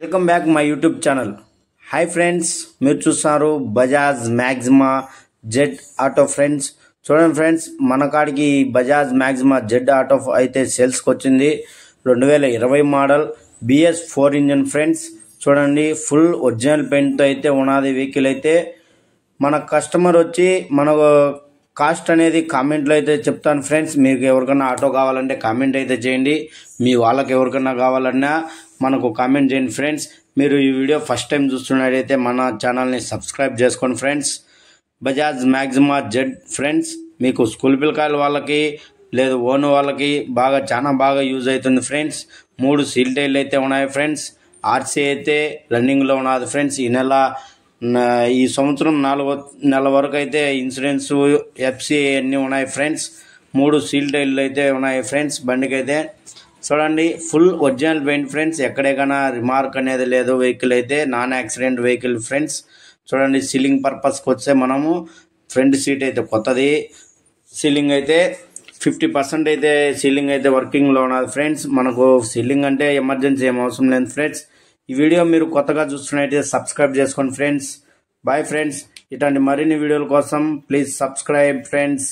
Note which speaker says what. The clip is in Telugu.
Speaker 1: Welcome back my YouTube channel. Hi friends, మీరు చూస్తున్నారు Bajaj Maxima Z auto. Friends చూడండి ఫ్రెండ్స్, మన కాడికి బజాజ్ మ్యాగ్జిమా జెడ్ ఆటో అయితే సేల్స్కి వచ్చింది. 2020 మోడల్ BS4 ఇంజన్. ఫ్రెండ్స్ చూడండి, ఫుల్ ఒరిజినల్ పెయింట్తో అయితే ఉన్నది వెహికల్. అయితే మన కస్టమర్ వచ్చి మనకు కాస్ట్ అనేది కామెంట్లో అయితే చెప్తాను. ఫ్రెండ్స్ మీకు ఎవరికైనా ఆటో కావాలంటే కామెంట్ అయితే చేయండి, మీ వాళ్ళకి ఎవరికైనా కావాలన్నా మనకు కామెంట్ చేయండి. ఫ్రెండ్స్ మీరు ఈ వీడియో ఫస్ట్ టైం చూస్తున్నట్టయితే మన ఛానల్ని సబ్స్క్రైబ్ చేసుకోండి. Friends Bajaj Maxima Z friends మీకు స్కూల్ పిల్లకాయల వాళ్ళకి లేదు ఓన్ వాళ్ళకి చాలా బాగా యూజ్ అవుతుంది. ఫ్రెండ్స్ 3 సీల్ టైర్లు అయితే ఉన్నాయి. ఫ్రెండ్స్ RC అయితే రన్నింగ్లో ఉన్నది. ఫ్రెండ్స్ ఈ సంవత్సరం 4 నెలల వరకు అయితే ఇన్సూరెన్స్ FC అన్నీ ఉన్నాయి. ఫ్రెండ్స్ 3 సీల్ టైర్లు అయితే ఉన్నాయి. ఫ్రెండ్స్ బండికి అయితే చూడండి, ఫుల్ ఒరిజినల్ పెయింట్. ఫ్రెండ్స్ ఎక్కడైనా రిమార్క్ అనేది లేదు. వెహికల్ అయితే నాన్ యాక్సిడెంట్ వెహికల్. ఫ్రెండ్స్ చూడండి, సీలింగ్ పర్పస్కి వస్తే మనము ఫ్రంట్ సీట్ అయితే కొత్తది, సీలింగ్ అయితే 50% అయితే సీలింగ్ అయితే వర్కింగ్లో ఉన్నది. ఫ్రెండ్స్ మనకు సీలింగ్ అంటే ఎమర్జెన్సీ ఏం అవసరం లేదు. ఫ్రెండ్స్ ఈ వీడియో మీరు కొత్తగా చూస్తున్నట్టయితే సబ్స్క్రైబ్ చేసుకోండి. Friends bye friends. ఇట్లాంటి మరిన్ని వీడియోల కోసం ప్లీజ్ సబ్స్క్రైబ్ ఫ్రెండ్స్.